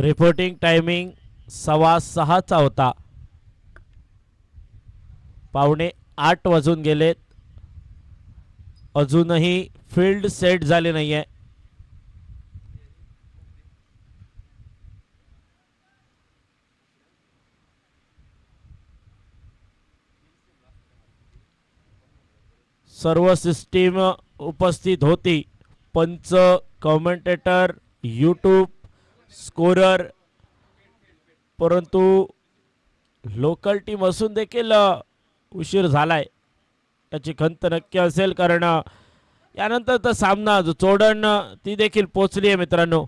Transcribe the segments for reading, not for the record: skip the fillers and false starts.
Reporting timing 6:15चा होता. 7:45 वाजून गेलेत. अजूनही फील्ड सेट झाले नाहीये. सर्व सिस्टीम उपस्थित होती. पंच, कमेंटेटर, यूट्यूब, स्कोरर, परंतु लोकल टीम असून देखील उशीर झालाय. त्याची खंत नक्की असेल, कारण यानंतरचा सामना जो चोडण ती देखील पोचली आहे मित्रांनो.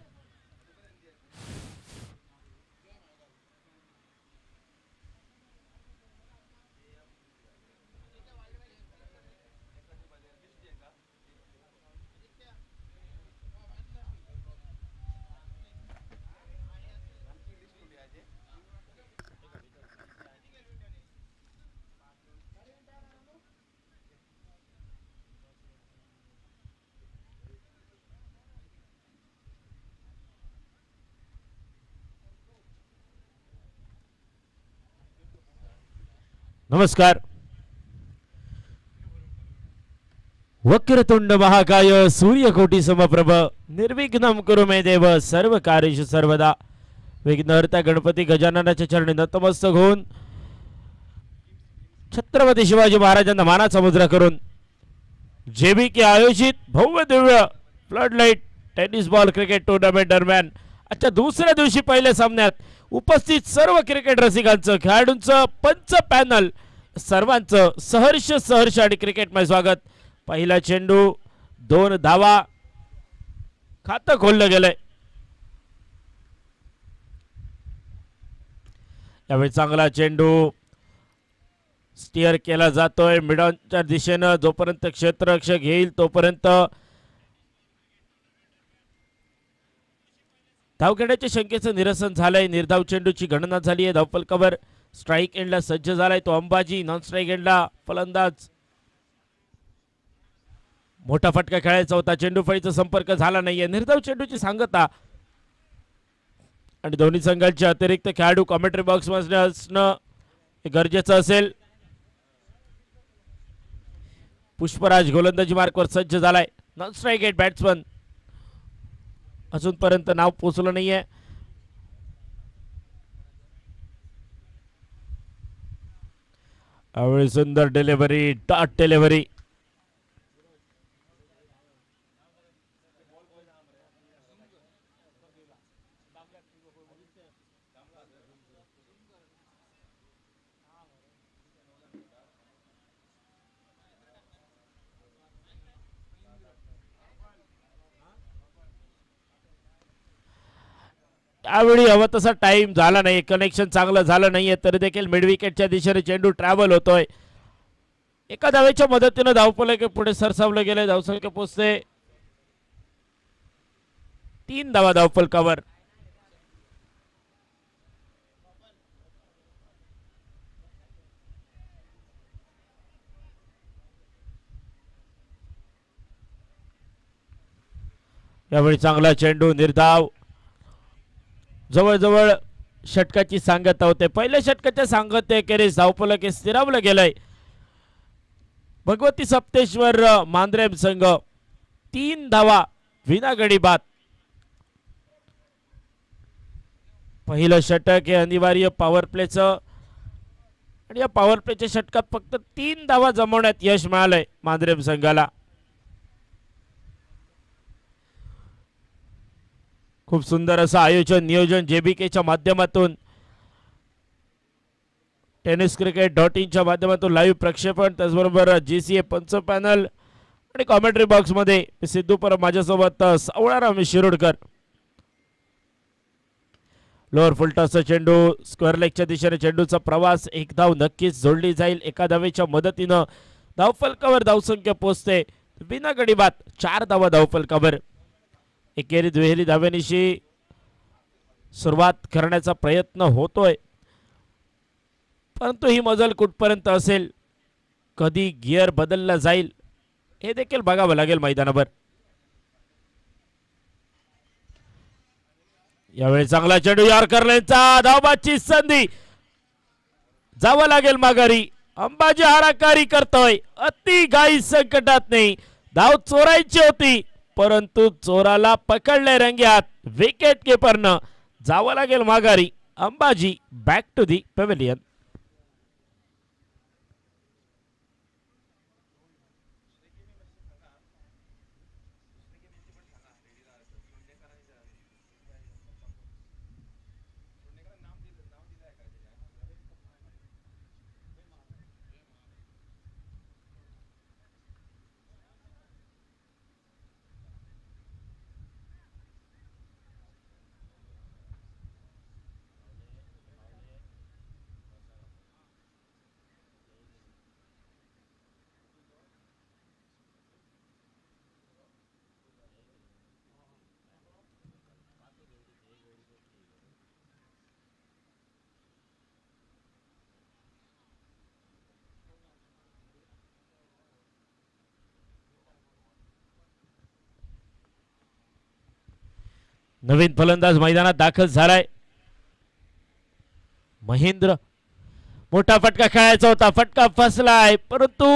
नमस्कार. वक्रतुंड महाकाय सूर्यकोटी समप्रभ निर्विघ्नं कुरु मे देव सर्व कार्येषु सर्वदा. विघ्नहर्ता गणपती गजाननाच्या चरणी नतमस्तक होऊन छत्रपती शिवाजी महाराजांना मानाचा मुद्रा करून JBK आयोजित भव्य Divya flood light tennis ball cricket tournament दरम्यान आजच्या दुसऱ्या दिवशी पहिल्या सामन्यात उपस्थित सर्व क्रिकेट रसिकांचं, खेळाडूंचं, पंच पॅनल सर्वांचं सहर्ष आणि क्रिकेटमय स्वागत. पहिला चेंडू 2 धावा, खातं खोललं गेलंय. यावेळी चांगला चेंडू स्टिअर केला जातोय मिडॉनच्या दिशेनं. जोपर्यंत क्षेत्ररक्षक येईल तोपर्यंत धाव घेण्याच्या शंकेचं निरसन झालंय. निर्धाव चेंडूची गणना झाली आहे. धावफलकावर स्ट्राईक एंडला सज्ज झालाय तो अंबाजी. नॉन स्ट्राईक एंडला फलंदाज. मोठा फटका खेळायचा होता. चेंडू फळीचा संपर्क झाला नाहीये. निर्धाव चेंडूची सांगता आणि दोन्ही संघांचे अतिरिक्त खेळाडू कॉमेंट्री बॉक्स मध्ये असणं गरजेचं असेल. पुष्पराज गोलंदाजी मार्कवर सज्ज झालाय. नॉन स्ट्राईक एट बॅट्समन अजूनपर्यंत नाव पोचलं नाहीये. यावेळी सुंदर डिलिव्हरी, डॉट डिलिव्हरी. यावेळी हवा तसा टाइम झाला नाही, कनेक्शन चांगलं झालं नाहीये, तरी देखील मिड विकेटच्या दिशेने चेंडू ट्रॅव्हल होतोय. एका धावेच्या मदतीने धावफलक पुढे सरसावलं गेले. धावसंख्या पोचते 3 धावा धावफलकावर. यावेळी चांगला चेंडू, निर्धाव. जवळजवळ षटकाची सांगता होते. पहिल्या षटकाच्या सांगतेखेरीज धावफलक स्थिरावलं गेलंय. भगवती सप्तेश्वर मांद्रेम संघ 3 धावा विना गडी बाद. पहिलं षटक हे अनिवार्य पॉवर प्लेचं आणि या पॉवर प्लेच्या षटकात फक्त 3 धावा जमवण्यात यश मिळालंय मांद्रेम संघाला. खूप सुंदर असं आयोजन नियोजन JBKच्या माध्यमातून, टेनिस क्रिकेट .in माध्यमातून लाईव्ह प्रक्षेपण, त्याचबरोबर GCA पंच पॅनल आणि कॉमेंट्री बॉक्स मध्ये सिद्धू परब, माझ्यासोबत सावळाराम शिरोडकर. लोअर फुलटॉसचा चेंडू स्क्वेअर लेगच्या दिशेने चेंडूचा प्रवास. 1 धाव नक्कीच जोडली जाईल. एका धावेच्या मदतीनं धावफलकावर धावसंख्या पोचते बिना गडी बाद. 4 धावा धावफलकावर. एकेरी दुहेरी धावेनिशी सुरुवात करण्याचा प्रयत्न होतोय, परंतु ही मजल कुठपर्यंत असेल, कधी गिअर बदलला जाईल हे देखील बघावं लागेल मैदानावर. यावेळी चांगला चेंडू यॉर्कर लेनचा धावबाची संधी जावं लागेल माघारी. अंबाजी हाराकारी करतोय. अति घाई संकटात नाही. धाव चोरायची होती परंतु चोराला पकडले रंग्यात. विकेट कीपरनं जावं लागेल माघारी. Ambaji back to the pavilion. नवीन फलंदाज मैदानात दाखल झालाय. महेंद्र. मोठा फटका खेळायचा होता. फटका फसलाय परंतु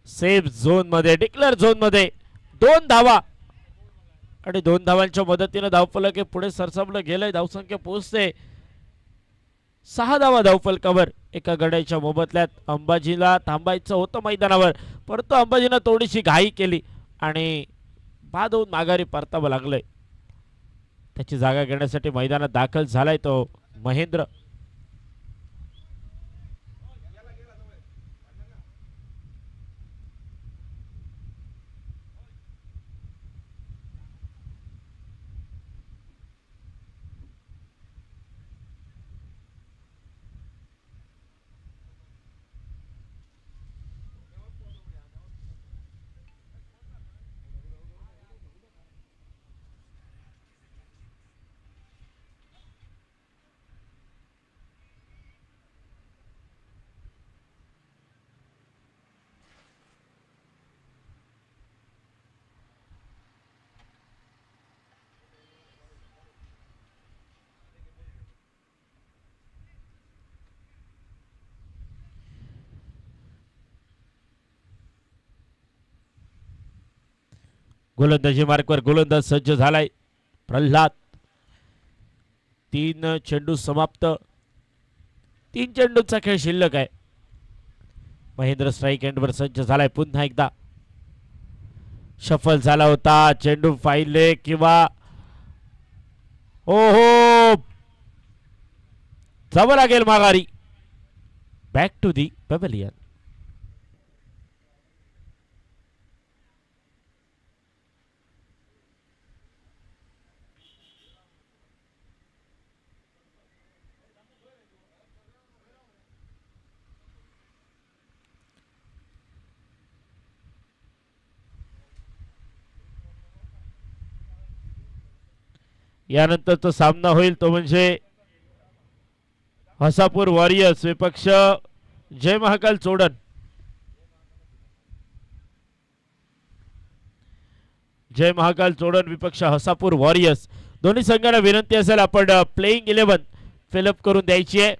सेफ झोन मध्ये डिक्लेअर झोन मध्ये 2 धावा आणि 2 धावांच्या मदतीने धावफलक हे पुढे सरसावलं गेलंय. धावसंख्या पोहोचते 6 धावा धावफलकावर एका गड्याच्या मोबदल्यात. अंबाजीला थांबायचं होतं मैदानावर परंतु अंबाजीनं थोडीशी घाई केली आणि बाद होऊन माघारी परतावं लागलंय. त्याची जागा घेण्यासाठी मैदानात दाखल झालाय तो महेंद्र. गोलंदाजी मार्कवर गोलंदाज सज्ज झालाय. प्रल्हाद. 3 चेंडू समाप्त. 3 चेंडूचा खेळ शिल्लक आहे. महेंद्र स्ट्राईक एंडवर सज्ज झालाय. पुन्हा एकदा शफल झाला होता. चेंडू फाईले किंवा हो जावं लागेल माघारी. Back to the pavilion. यानंतर तो सामना होईल तो म्हणजे हसापूर वॉरियर्स विपक्ष जय महाकाल चोडण. जय महाकाल चोडण विपक्ष हसापूर वॉरियर्स. दोन्ही संघांना विनंती असेल आपण प्लेइंग 11 फिलअप करून द्यायची आहे.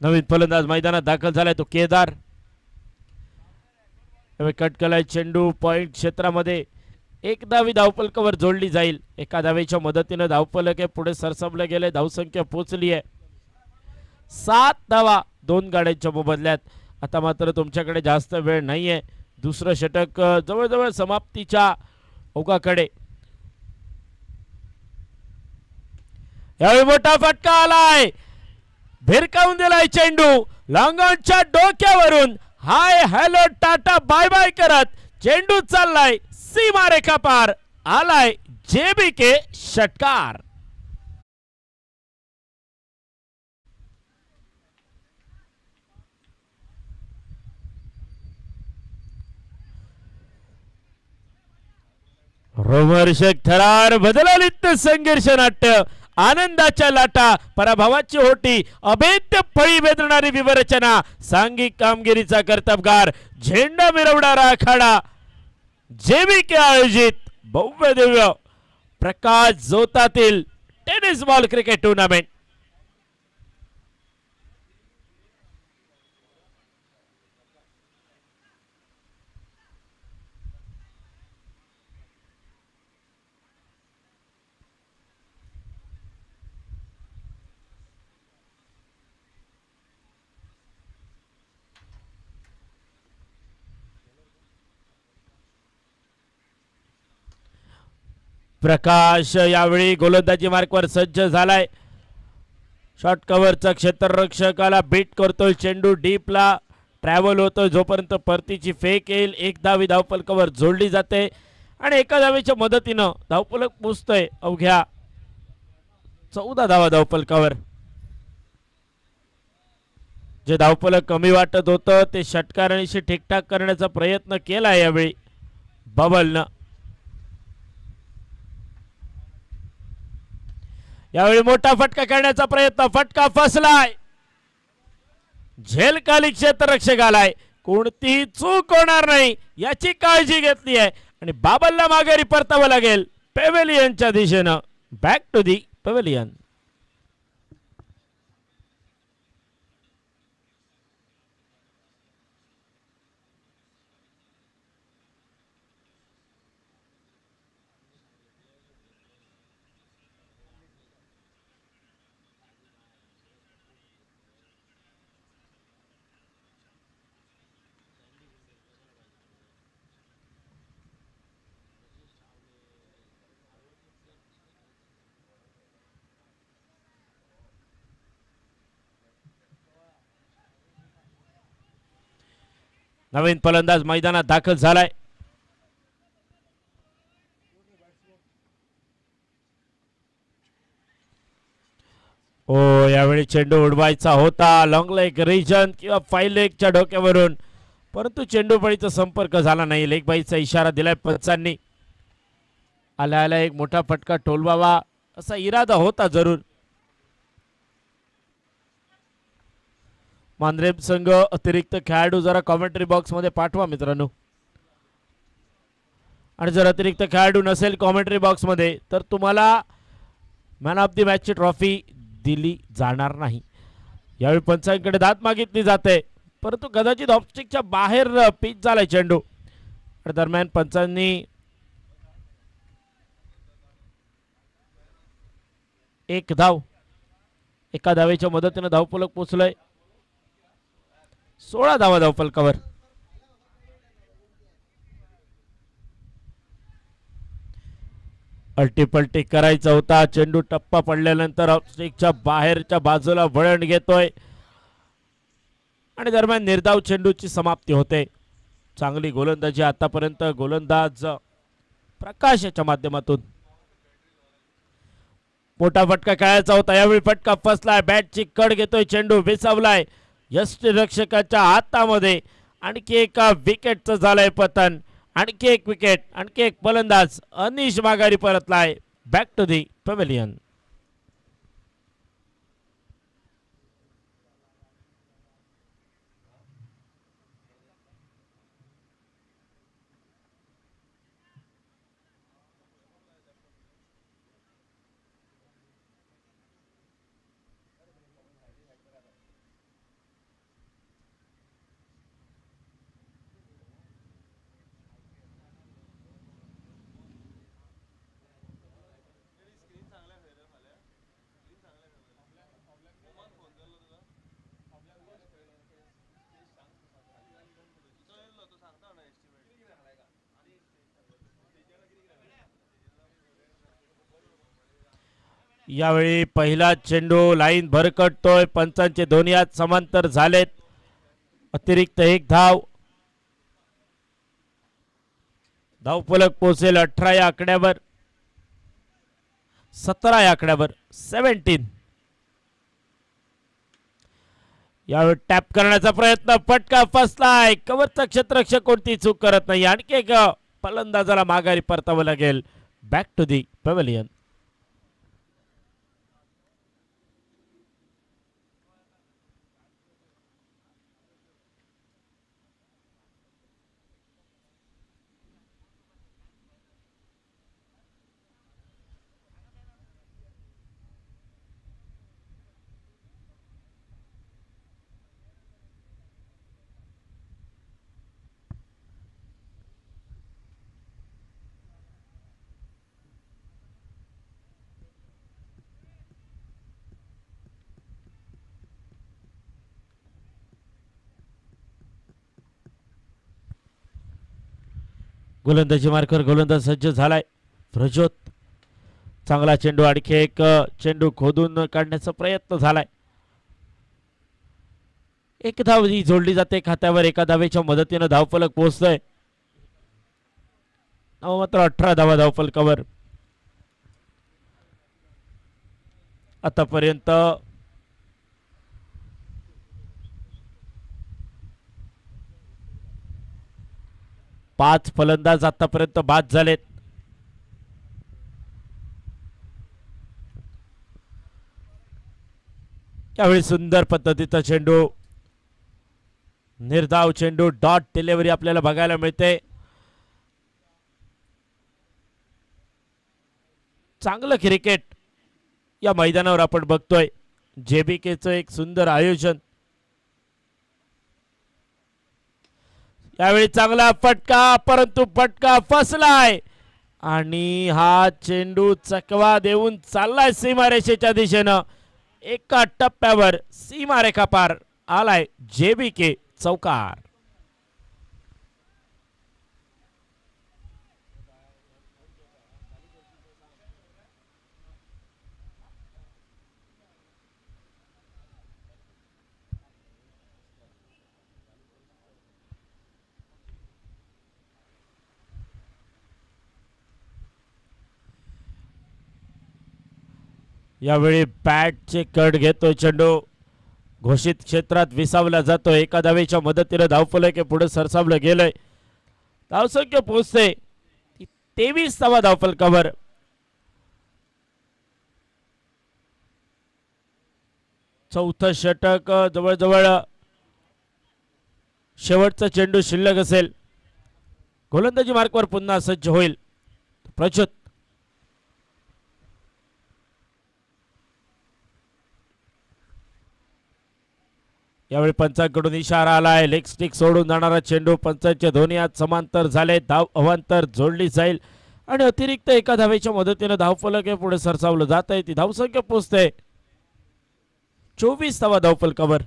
नवीन फलंदाज मैदानात दाखल झालाय तो केदार. कट केलाय चेंडू पॉइंट क्षेत्रामध्ये. 1 धावी धावफलकावर जोडली जाईल. एका धावेच्या मदतीने धावफलक हे पुढे सरसावले गेले. धावसंख्या पोहोचली आहे 7 धावा 2 गाड्यांच्या मोबदल्यात. आता मात्र तुमच्याकडे जास्त वेळ नाहीये. दुसरं षटक जवळजवळ समाप्तीच्या ओघाकडे. यावेळी मोठा फटका आलाय. भिरकावून दिलाय चेंडू लॉंगॉनच्या डोक्यावरून. Hi hello tata bye bye करत चेंडू चाललाय सीमारेखा पार. आलाय जेबीके षटकार. रोमहर्षक थरार बदलालित संघर्ष नाट्य आनंदाच्या लाटा पराभवाची होटी अभेद्य फळी वेदणारी विवरचना सांघिक कामगिरीचा कर्तबगार झेंडा मिरवणारा आखाडा जेबीके आयोजित भव्य Divya Prakash जोतातील tennis ball cricket tournament प्रकाश यावेळी गोलंदाजी मार्कवर सज्ज झालाय. शॉर्ट कव्हरचा क्षेत्ररक्षकाला बीट करतोय. चेंडू डीपला ट्रॅव्हल होतोय जोपर्यंत परतीची फेक येईल. एक धावी धावफलकावर जोडली जाते आणि एका धावेच्या मदतीनं धावफलक पुसतोय. अवघ्या 14 धावा धावफलकावर. जे धावफलक कमी वाटत होतं ते षटकारणीशी ठीकठाक करण्याचा प्रयत्न केला यावेळी बबलनं. यावेळी मोठा फटका करण्याचा प्रयत्न. फटका फसलाय. झेल खाली क्षेत्ररक्षक आलाय. कोणतीही चूक होणार नाही याची काळजी घेतली आहे आणि बाबलला माघारी परतावं लागेल पेव्हिलियनच्या दिशेनं. Back to the pavilion. नवीन फलंदाज मैदानात दाखल झालाय. ओ यावेळी चेंडू उडवायचा होता लॉंग लेग रिजन किंवा 5 लेगच्या डोक्यावरून, परंतु चेंडू फळीचा संपर्क झाला नाही. लेग बाईचा इशारा दिलाय पंचांनी. आला आला एक मोठा फटका टोलवावा असा इरादा होता जरूर. मांद्रेम संघ अतिरिक्त खेळाडू जरा कॉमेंट्री बॉक्स मध्ये पाठवा मित्रांनो. आणि जर अतिरिक्त खेळाडू नसेल कॉमेंट्री बॉक्स मध्ये तर तुम्हाला मॅन ऑफ द मॅच ची ट्रॉफी दिली जाणार नाही. यावेळी पंचांकडे दाद मागितली जाते परंतु कदाचित ऑफस्टिकच्या बाहेर पिच झालाय चेंडू. दरम्यान पंचांनी एक धाव एका धावेच्या मदतीने धावफलक पोचलंय. 16 धावा धावफलकावर. अल्टीपल्टी करायचा होता. चेंडू टप्पा पडल्यानंतर ऑफस्टिकच्या बाहेरच्या बाजूला वळण घेतोय आणि दरम्यान निर्धाव चेंडूची समाप्ती होते. चांगली गोलंदाजी आतापर्यंत गोलंदाज प्रकाशाच्या माध्यमातून. मोठा फटका खेळायचा होता. यावेळी फटका फसलाय. बॅटची कड घेतोय चेंडू. विसावलाय यष्टिरक्षकाच्या हातामध्ये. आणखी एका विकेटचं झालंय पतन. आणखी एक विकेट. आणखी एक फलंदाज अनिश माघारी परतलाय. Back to the pavilion. यावेळी पहिला चेंडू लाईन भरकटतोय. पंचांचे दोन्ही हात समांतर झालेत. अतिरिक्त एक धाव. धावफलक पोहोचेल 18 या आकड्यावर. 17 या आकड्यावर. 17. यावेळी टॅप करण्याचा प्रयत्न. फटका फसलाय. कव्हरचा क्षेत्ररक्षक कोणती चूक करत नाही. आणखी एक फलंदाजाला माघारी परतावं लागेल. Back to the pavilion. गोलंदाजी मार्कर गोलंदाज सज्ज झालाय. प्रज्योत चांगला चेंडू, आणखी एक चेंडू खोदून काढण्याचा प्रयत्न झालाय. एक धाव ही जोडली जाते खात्यावर. एका धावेच्या मदतीने धावफलक पोहोचतोय. मात्र 18 धावा धावफलकावर. आतापर्यंत 5 फलंदाज आतापर्यंत बाद झालेत. त्यावेळी सुंदर पद्धतीचा चेंडू, निर्धाव चेंडू, डॉट डिलिव्हरी आपल्याला बघायला मिळते. चांगलं क्रिकेट या मैदानावर आपण बघतोय. जेबीकेचं एक सुंदर आयोजन. यावेळी चांगला फटका, परंतु फटका फसलाय आणि हा चेंडू चकवा देऊन चाललाय सीमारेषेच्या दिशेनं. एका टप्प्यावर सीमारेखा पार आलाय जेबीके चौकार. यावेळी बॅटचे कट घेतोय चेंडू. घोषित क्षेत्रात विसावला जातो. एका धावेच्या मदतीने धावफलक पुढे सरसावलं गेलंय. धावसंख्या पोहोचते 23 धावा धावफलकावर. चौथं षटक जवळजवळ शेवटचा चेंडू शिल्लक असेल. गोलंदाजी मार्कवर पुन्हा सज्ज होईल प्रज्योत. यावेळी पंचांकडून इशारा आलाय. लेग स्टिक सोडून जाणारा चेंडू. पंचांच्या दोन्ही हात समांतर झाले. धाव अवांतर जोडली जाईल आणि अतिरिक्त एका धावेच्या मदतीने धावफलक पुढे सरसावलं जात आहे. ती धावसंख्या पोहोचते 24 धावा धावफलकावर.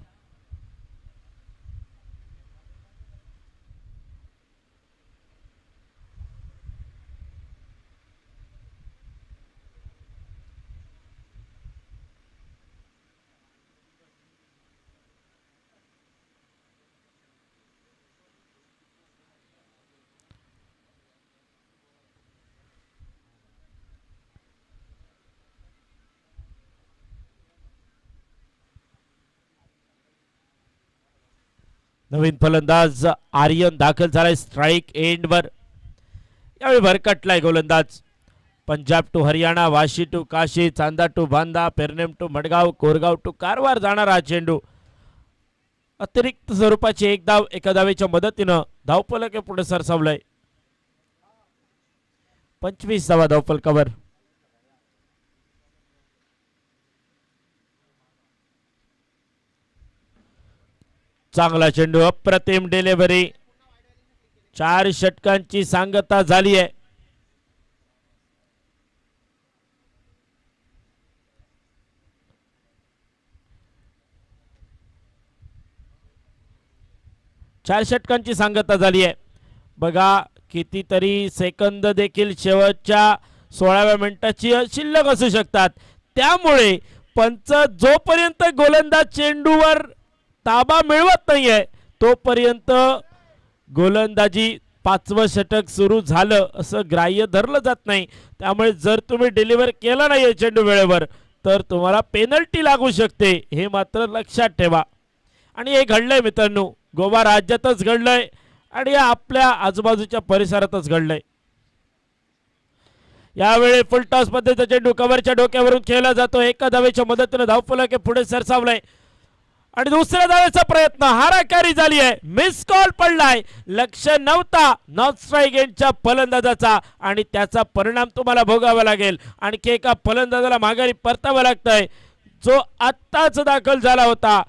नवीन फलंदाज आर्यन दाखल झालाय स्ट्राइक एंडवर. यावेळी भरकटलाय गोलंदाज. Punjab to Haryana, Vashi to Kashi, Chanda to Banda, Pernem to Madgaon, Koregaon to Karwar जाणारा हा चेंडू. अतिरिक्त स्वरूपाची एक धाव एका धावेच्या मदतीनं धावफलक पुढे सरसावलंय. 25 धावा धावफलकावर. चांगला चेंडू, अप्रतिम डिलिव्हरी. 4 षटकांची सांगता झाली आहे. चार षटकांची सांगता झाली आहे. बघा कितीतरी सेकंद देखील शेवटच्या 16व्या मिनिटाची शिल्लक असू शकतात. त्यामुळे पंच जोपर्यंत गोलंदाज चेंडूवर ताबा मिळवत नाहीये तोपर्यंत गोलंदाजी 5वं षटक सुरू झालं असं ग्राह्य धरलं जात नाही. त्यामुळे जर तुम्ही डिलिव्हर केला नाहीये चेंडू वेळेवर तर तुम्हाला पेनल्टी लागू शकते, हे मात्र लक्षात ठेवा. आणि हे घडलंय मित्रांनो, गोवा राज्यातच घडलंय आणि या आपल्या आजूबाजूच्या परिसरातच घडलंय. यावेळी फुल टॉस पद्धतीचा चेंडू कव्हरच्या डोक्यावरून खेळला जातो. एका धावेच्या मदतीने धावफलक पुढे सरसावलाय आणि दुसऱ्या धावेचा प्रयत्न हाराकारी झाली आहे. मिस कॉल पडलाय. लक्ष नव्हता नॉट स्ट्राईक एंडच्या फलंदाजाचा आणि त्याचा परिणाम तुम्हाला भोगावा लागेल. आणखी एका फलंदाजाला माघारी परतावं लागतंय. जो आत्ताच दाखल झाला होता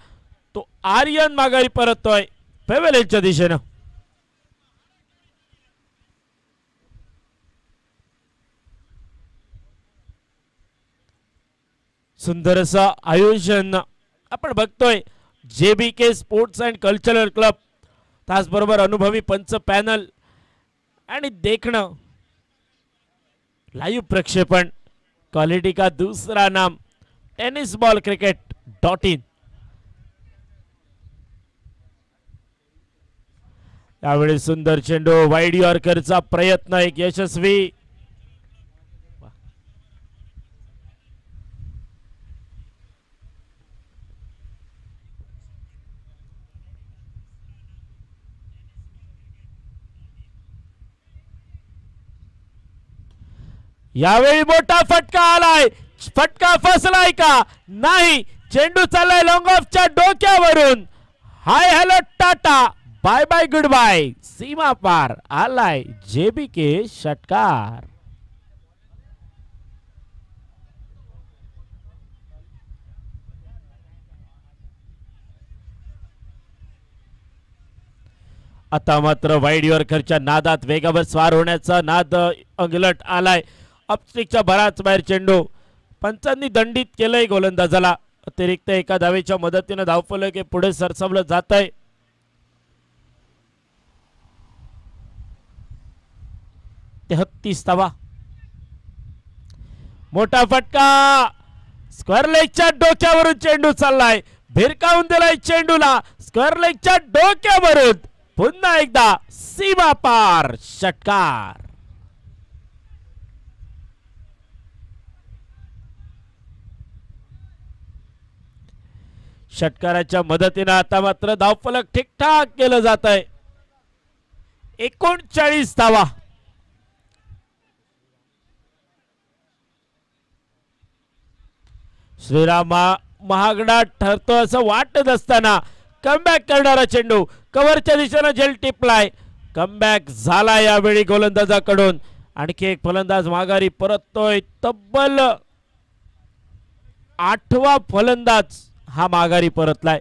तो आर्यन माघारी परततोय पेव्हलियनच्या दिशेनं. सुंदर असं आयोजन आपण बघतोय. JBK sports and cultural club, त्याचबरोबर अनुभवी पंच पॅनल आणि देखणं लाईव्ह प्रक्षेपण. क्वालिटी का दूसरा नाम tennisballcricket.in. यावेळी सुंदर चेंडू वाईड यॉर्करचा प्रयत्न एक यशस्वी. यावेळी मोठा फटका आलाय. फटका फसलाय का नाही. चेंडू चाललाय लॉंग ऑफच्या डोक्यावरून. Hi hello tata bye bye goodbye. सीमा पार आलाय JBK षटकार. आता मात्र वाईड यॉर्करच्या नादात वेगावर स्वार होण्याचा नाद अंगलट आलाय. अपस्टिकच्या बराच बाहेर चेंडू. पंचांनी दंडित केलंय गोलंदाजाला. अतिरिक्त एका धावेच्या मदतीने धावफलक पुढे सरसावलं जात आहे. धावा. मोठा फटका. स्क्वेअर लेगच्या डोक्यावरून चेंडू चाललाय. भिरकावून दिलाय चेंडूला स्क्वेअर लेगच्या डोक्यावरून. पुन्हा एकदा सीमा पार षटकार. षटकाराच्या मदतीने आता मात्र धावफलक ठीकठाक केलं जात आहे. 39 धावा. श्रीराम महागडा ठरतो असं वाटत असताना कमबॅक करणारा चेंडू कव्हरच्या दिशेने झेल टिपलाय. कमबॅक झाला यावेळी गोलंदाजाकडून. आणखी एक फलंदाज माघारी परततोय. तब्बल 8वा फलंदाज हा माघारी परतलाय.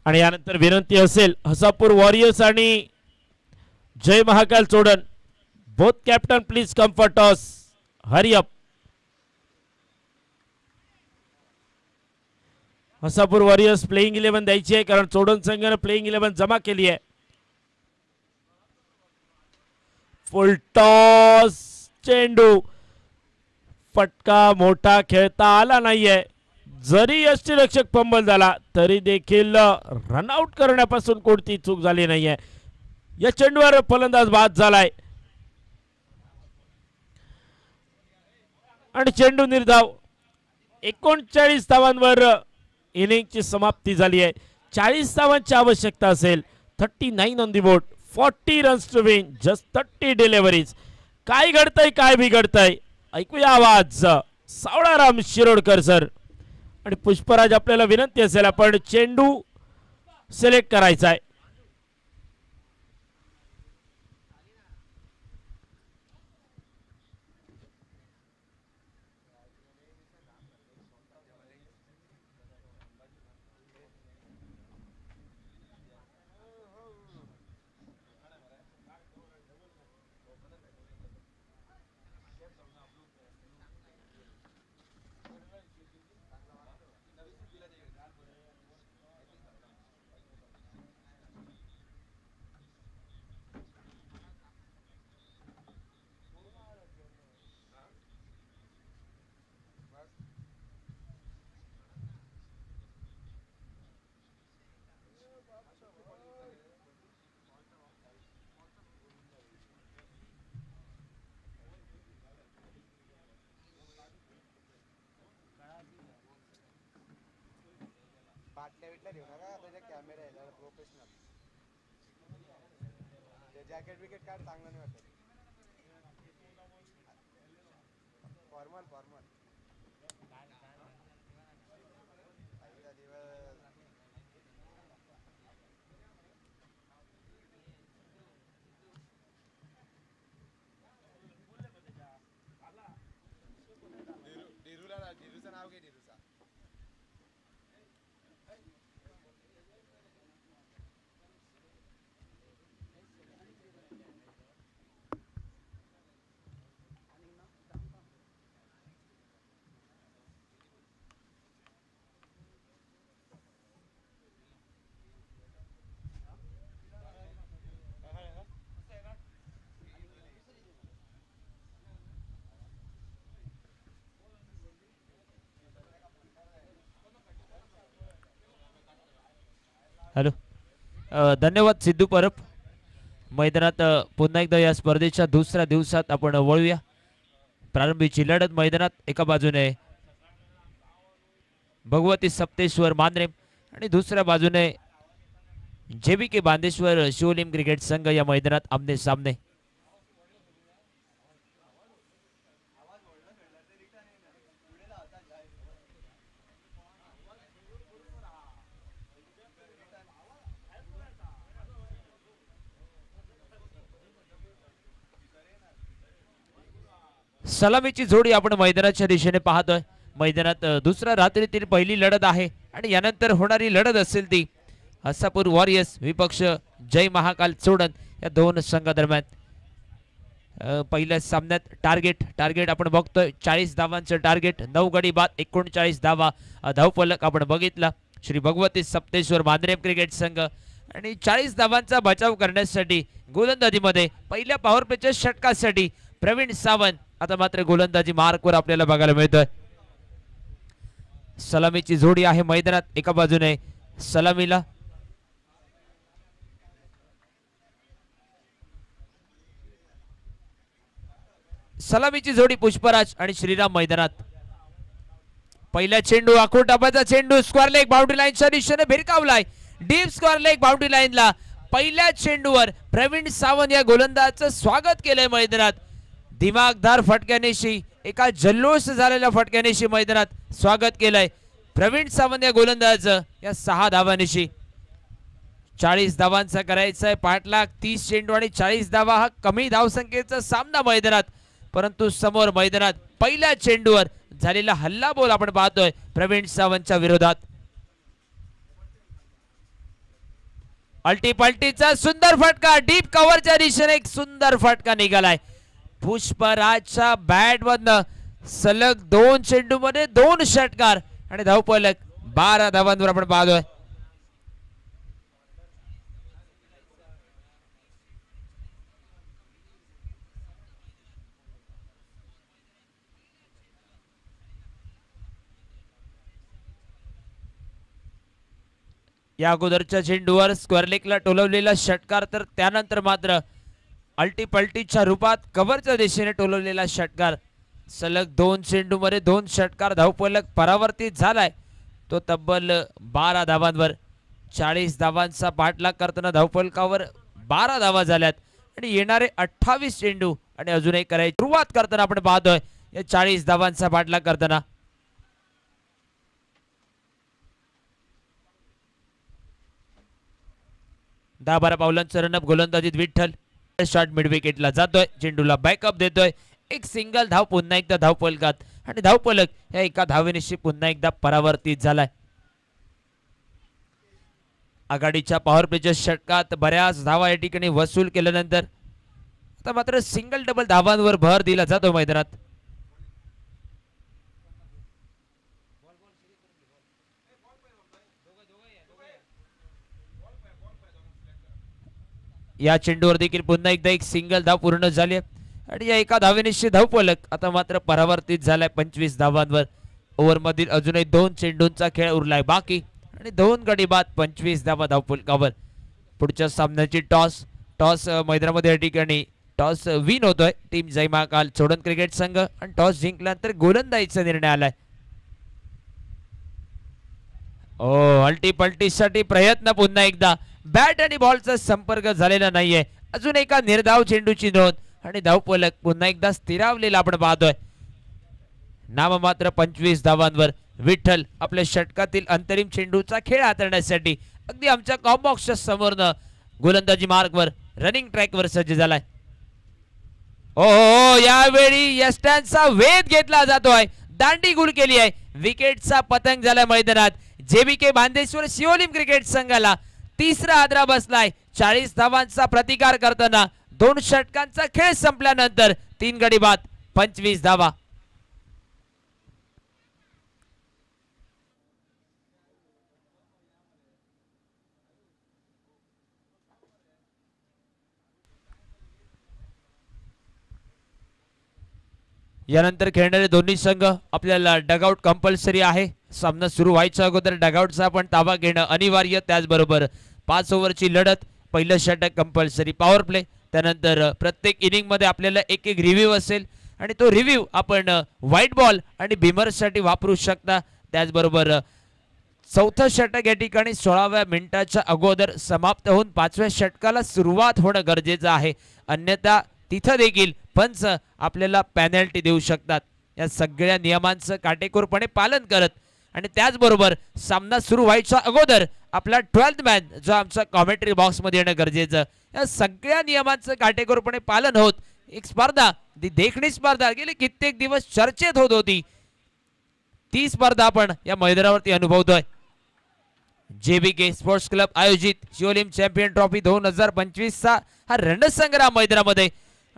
आणि यानंतर विनंती असेल हसापूर वॉरियर्स आणि Jai Mahakal Chodan, both captain please come for toss. Hurry up. Hasapur warriors playing 11 द्यायची आहे कारण चोडन संघाने प्लेइंग 11 जमा केली आहे. फुल टॉस. चेंडू फटका मोठा खेळता आला नाहीये. जरी यष्टीरक्षक फंबल झाला तरी देखील रनआउट करण्यापासून कोणती चूक झाली नाहीये. या चेंडूवर फलंदाज बाद झालाय आणि चेंडू निर्धाव. 39 धावांवर इनिंगची समाप्ती झाली आहे. 40 धावांची आवश्यकता असेल. 39 on the board, 40 runs to win, just 30 deliveries. काय घडतंय काय बिघडतंय ऐकूया आवाज सावळाराम शिरोडकर सर. आणि पुष्पराज आपल्याला विनंती असेल आपण चेंडू सिलेक्ट करायचा आहे. बाटल्या बिटल्या घेऊ नका त्याच्या कॅमेरा आहे जरा प्रोफेशनल ते जॅकेट विकेट काढ चांगलं नाही वाटत फॉर्मल फॉर्मल आईचा दिवस धीरूचं नाव घे धीरूचा हॅलो धन्यवाद सिद्धू परब. मैदानात पुन्हा एकदा या स्पर्धेच्या दुसऱ्या दिवसात आपण वळूया. प्रारंभीची लढत मैदानात एका बाजूने भगवती सप्तेश्वर मांद्रेम आणि दुसऱ्या बाजूने JBK बांदेश्वर शिवलिम क्रिकेट संघ या मैदानात आमने सामने. सलामीची जोडी आपण मैदानाच्या दिशेने पाहतोय. मैदानात दुसऱ्या रात्रीतील पहिली लढत आहे आणि यानंतर होणारी लढत असेल ती हसापूर वॉरियर्स विपक्ष जय महाकाल चोडन या दोन संघादरम्यान. पहिल्या सामन्यात टार्गेट आपण बघतोय 40 धावांचं टार्गेट, 9 गडी बाद 39 धावा धावफलक आपण बघितला. श्री भगवती सप्तेश्वर मांद्रेम क्रिकेट संघ आणि 40 धावांचा बचाव करण्यासाठी गोलंदाजीमध्ये पहिल्या पॉवर प्लेच्या षटकासाठी प्रवीण सावंत. आता मात्र गोलंदाजी मार्कवर आपल्याला बघायला मिळतोय. सलामीची जोडी आहे मैदानात. एका बाजूने सलामीला सलामीची जोडी पुष्पराज आणि श्रीराम मैदानात. पहिला चेंडू आखून टापाचा चेंडू स्क्वेअर लेग बाउंड्री लाईनच्या दिशेने भिरकावलाय. डीप स्क्वेअर लेग बाउंड्री लाईनला पहिल्या चेंडूवर प्रवीण सावंत या गोलंदाजाचं स्वागत केलंय मैदानात. दिमागदार फटक्यानेशी एका जल्लोष झालेल्या फटक्यानेशी मैदानात स्वागत केलंय प्रवीण सावंत या गोलंदाजाचं या 6 धावांनिशी. 40 धावांचा करायचा आहे पाठलाग. 30 चेंडू आणि 40 धावा हा कमी धावसंख्येचा सामना मैदानात, परंतु समोर मैदानात पहिल्या चेंडूवर झालेला हल्ला बोल आपण पाहतोय प्रवीण सावंतच्या विरोधात. अल्टी पल्टीचा सुंदर फटका डीप कव्हरच्या दिशेने एक सुंदर फटका निघालाय. पुष्पराजच्या बॅट मधनं सलग 2 चेंडू मध्ये 2 षटकार आणि धावफलक 12 धावांवर आपण पाहतोय. या अगोदरच्या चेंडूवर स्क्वेअर लेगला टोलवलेला षटकार, तर त्यानंतर मात्र अल्टी पल्टीच्या रूपात कव्हरच्या दिशेने टोलवलेला षटकार. सलग 2 चेंडू मध्ये 2 षटकार. धावफलक परावर्तित झालाय तो तब्बल 12 धावांवर. 40 धावांचा पाठलाग करताना धावफलकावर 12 धावा झाल्यात आणि येणारे 28 चेंडू आणि अजूनही करायची सुरुवात करताना आपण पाहतोय या 40 धावांचा पाठलाग करताना. दहा 12 पावलांचा रनअप गोलंदाजीत विठ्ठल. शॉट मिड विकेटला जातोय. चेंडूला बॅकअप देतोय. एक सिंगल धाव पुन्हा एकदा धावफलकात आणि धावफलक या एका धावेनिशी पुन्हा एकदा परावर्तित झालाय. आघाडीच्या पॉवर प्लेच्या षटकात बऱ्याच धावा या ठिकाणी वसूल केल्यानंतर आता मात्र सिंगल डबल धावांवर भर दिला जातो मैदानात. या चेंडूवर देखील पुन्हा एकदा एक सिंगल धाव पूर्ण झाली आणि या एका धावेनिशी धावफलक आता मात्र परावर्तित झालाय 25 धावांवर. ओव्हर मधील अजूनही 2 चेंडूंचा खेळ उरलाय बाकी आणि 2 गडी बाद 25 धावा धावफलकावर. पुढच्या सामन्याची टॉस मैदानामध्ये या ठिकाणी टॉस विन होतोय टीम जय महाकाल चोडन क्रिकेट संघ आणि टॉस जिंकल्यानंतर गोलंदाजीचा निर्णय आलाय. अल्टी पलटीसाठी प्रयत्न पुन्हा एकदा बॅट आणि बॉलचा संपर्क झालेला नाहीये. अजून एका निर्धाव चेंडूची नोंद आणि धावफलक पुन्हा एकदा स्थिरावलेला आपण पाहतोय. नाममात्र 25 धावांवर विठ्ठल आपल्या षटकातील अंतरिम चेंडूचा खेळ हाताळण्यासाठी अगदी आमच्या कॉम्बॉक्सच्या समोरनं गोलंदाजी मार्गवर रनिंग ट्रॅकवर सज्ज झालाय. ओ यावेळी यष्टांचा वेध घेतला जातोय. दांडी गुल केली आहे. विकेटचा पतंग झाला मैदानात. जेबीके बांदेश्वर शिवोलीम क्रिकेट संघाला तिसरा आदरा बसलाय. 40 धावांचा प्रतिकार करताना 2 षटकांचा खेळ संपल्यानंतर 3 गडी बाद 25 धावा. यानंतर खेळणारे दोन्ही संघ आपल्याला डगआउट कंपल्सरी आहे. सामना सुरू व्हायच्या अगोदर डगआउटचा आपण ताबा घेणं अनिवार्य. त्याचबरोबर 5 ओव्हरची लढत, पहिलं षटक कंपल्सरी, पॉवर प्ले, त्यानंतर प्रत्येक इनिंग मध्ये आपल्याला एक रिव्ह्यू असेल आणि तो रिव्ह्यू आपण व्हाईट बॉल आणि बिमर्ससाठी वापरू शकता. त्याचबरोबर चौथं षटक या ठिकाणी 16व्या मिनिटाच्या अगोदर समाप्त होऊन 5व्या षटकाला सुरुवात होणं गरजेचं आहे. अन्यथा तिथं देखील पंच आपल्याला पेनल्टी देऊ शकतात. या सगळ्या नियमांचं काटेकोरपणे पालन करत आणि त्याचबरोबर सामना सुरू व्हायच्या अगोदर आपला 12th मॅन जो आमचा कॉमेंट्री बॉक्स मध्ये येणं गरजेचं. या सगळ्या नियमांचं काटेकोरपणे पालन होत एक स्पर्धा, ती देखणी स्पर्धा गेली कित्येक दिवस चर्चेत होत होती, ती स्पर्धा आपण या मैदानावरती अनुभवतोय. जेबीके स्पोर्ट्स क्लब आयोजित शिवोलीम चॅम्पियन ट्रॉफी 2025 चा हा रणसंग्राम मैदानामध्ये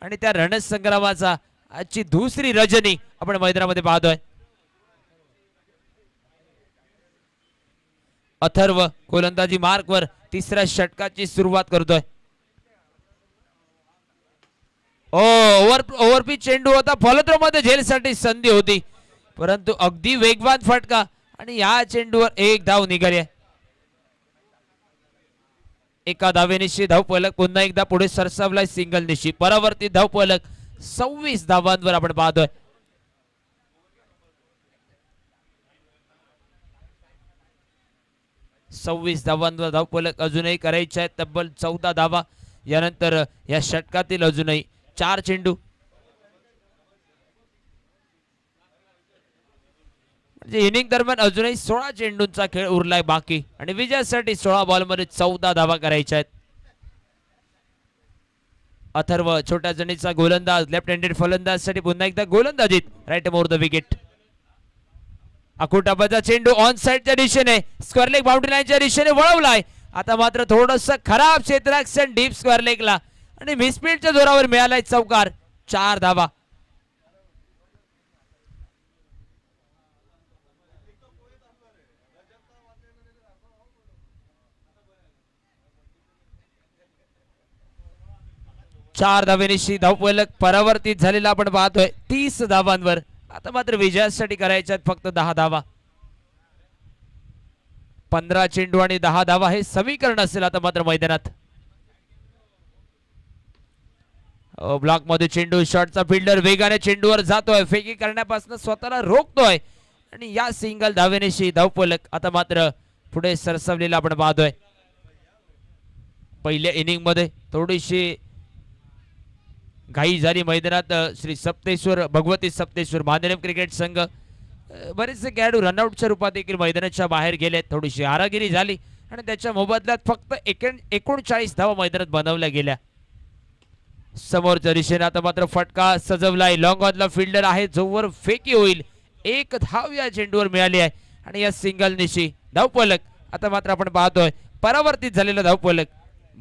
आणि त्या रणसंग्रामाचा आजची दुसरी रजनी आपण मैदानामध्ये पाहतोय. अथर्व गोलंदाजी मार्कवर तिसऱ्या षटकाची सुरुवात करतोय. ओव्हरपिच चेंडू होता. फॉलोथ्रो मध्ये झेलसाठी संधी होती, परंतु अगदी वेगवान फटका आणि या चेंडूवर एक धाव निघाली. एका धावेनिशी धावफलक पुन्हा एकदा पुढे सरसावलाय. सिंगल निशी परावर्ती धावफलक 26 धावांवर आपण पाहतोय. धावांवर धावफलक अजूनही करायचे आहेत. तब्बल 14 धावा. यानंतर या षटकातील अजूनही 4 चेंडू, म्हणजे इनिंग दरम्यान अजूनही 16 चेंडूंचा खेळ उरलाय बाकी आणि विजयासाठी 16 बॉलमध्ये 14 धावा करायच्या आहेत. अथर्व छोट्या जणीचा गोलंदाज, लेफ्ट हँडेड फलंदाजसाठी पुन्हा एकदा गोलंदाजीत. Right more the wicket. अकुटाबाचा चेंडू ऑन साइडच्या दिशेने स्क्वेअर लेग बाउंड्री लाईनच्या दिशेने वळवलाय. आता मात्र थोडस खराब क्षेत्ररक्षण डीप स्क्वेअर लेगला आणि मिसफील्डच्या जोरावर मिळालाय चौकार. 4 धावा. चार धावेनिशी धावफलक परावर्तित झालेला आपण पाहतोय 30 धावांवर. आता मात्र विजयासाठी करायच्यात फक्त 10 धावा. 15 चेंडू आणि 10 धावा हे समीकरण असेल आता मात्र मैदानात. ब्लॉक मध्ये चेंडू, शॉटचा फिल्डर वेगाने चेंडूवर जातोय, फेकी करण्यापासून स्वतःला रोखतोय आणि या सिंगल धावेनिशी धावफलक आता मात्र पुढे सरसवलेला आपण पाहतोय. पहिल्या इनिंग मध्ये थोडीशी घाई झाली मैदानात. श्री सप्तेश्वर भगवती सप्तेश्वर मांदेरम क्रिकेट संघ बरेचसे खेळाडू रनआउटच्या रूपात देखील मैदानाच्या बाहेर गेले. थोडीशी हारागिरी झाली आणि त्याच्या मोबदल्यात फक्त 39 धावा मैदानात बनवल्या गेल्या. समोरच्या दिशेने आता मात्र फटका सजवलाय. लॉंग ऑनला फिल्डर आहे, जोवर फेकी होईल. 1 धाव या चेंडूवर मिळाली आहे आणि या सिंगल निशी धावफलक आता मात्र आपण पाहतोय परावर्तित झालेला धावफलक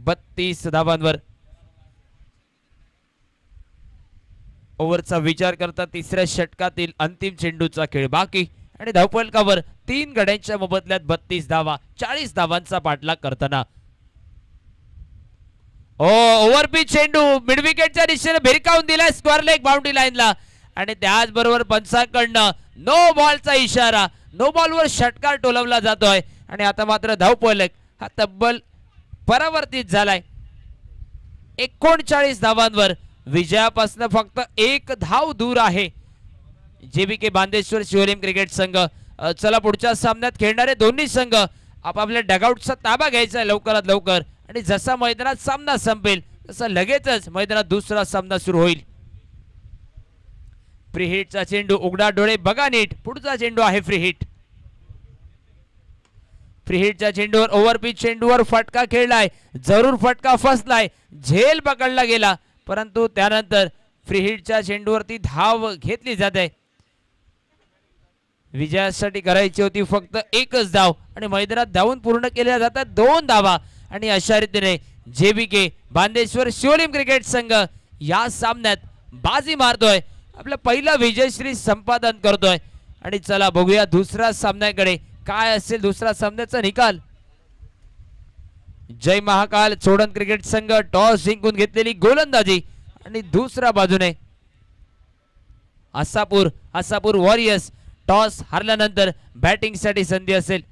32 धावांवर. ओव्हरचा विचार करता तिसऱ्या षटकातील अंतिम चेंडूचा खेळ बाकी आणि धावफलकावर 3 गड्यांच्या मोबदल्यात 32 धावा, 40 धावांचा पाठलाग करताना. ओव्हरपिच चेंडू मिड विकेटच्या दिशेने भिरकावून दिलाय स्क्वेअर लेग बाउंड्री लाईनला आणि त्याचबरोबर पंचांकडनं नो बॉलचा इशारा. नो बॉलवर षटकार टोलवला जातोय आणि आता मात्र धावफलक हा तब्बल परावर्तित झालाय 39 धावांवर. विजयापासून फक्त 1 धाव दूर आहे जेबीके बांदेश्वर शिवोलीम क्रिकेट संघ. चला पुढच्या सामन्यात खेळणारे दोन्ही संघ आपापल्या डगआउटचा ताबा घ्यायचा आहे लवकरात लवकर आणि जसा मैदानात सामना संपेल तसा लगेचच मैदानात दुसरा सामना सुरू होईल. फ्री हिटचा चेंडू, उघडा डोळे बघा नीट, पुढचा चेंडू आहे फ्री हिट. फ्री हिटच्या चेंडूवर ओव्हरपिच चेंडूवर फटका खेळलाय, जरूर फटका फसलाय, झेल पकडला गेला, परंतु त्यानंतर फ्री हिटच्या चेंडूवरती धाव घेतली जाते. विजयासाठी करायची होती फक्त एकच धाव आणि मैदानात धावून पूर्ण केल्या जातात 2 धावा आणि अशा रीतीने JBK बांदेश्वर शिवोलीम क्रिकेट संघ या सामन्यात बाजी मारतोय, आपला पहिला विजयश्री संपादन करतोय. आणि चला बघूया दुसऱ्या सामन्याकडे काय असेल दुसरा सामन्याचा निकाल. जय महाकाल चोडण क्रिकेट संघ टॉस जिंकून घेतलेली गोलंदाजी आणि दुसऱ्या बाजूने आसापूर वॉरियर्स टॉस हारल्यानंतर बॅटिंग साठी संधी असेल.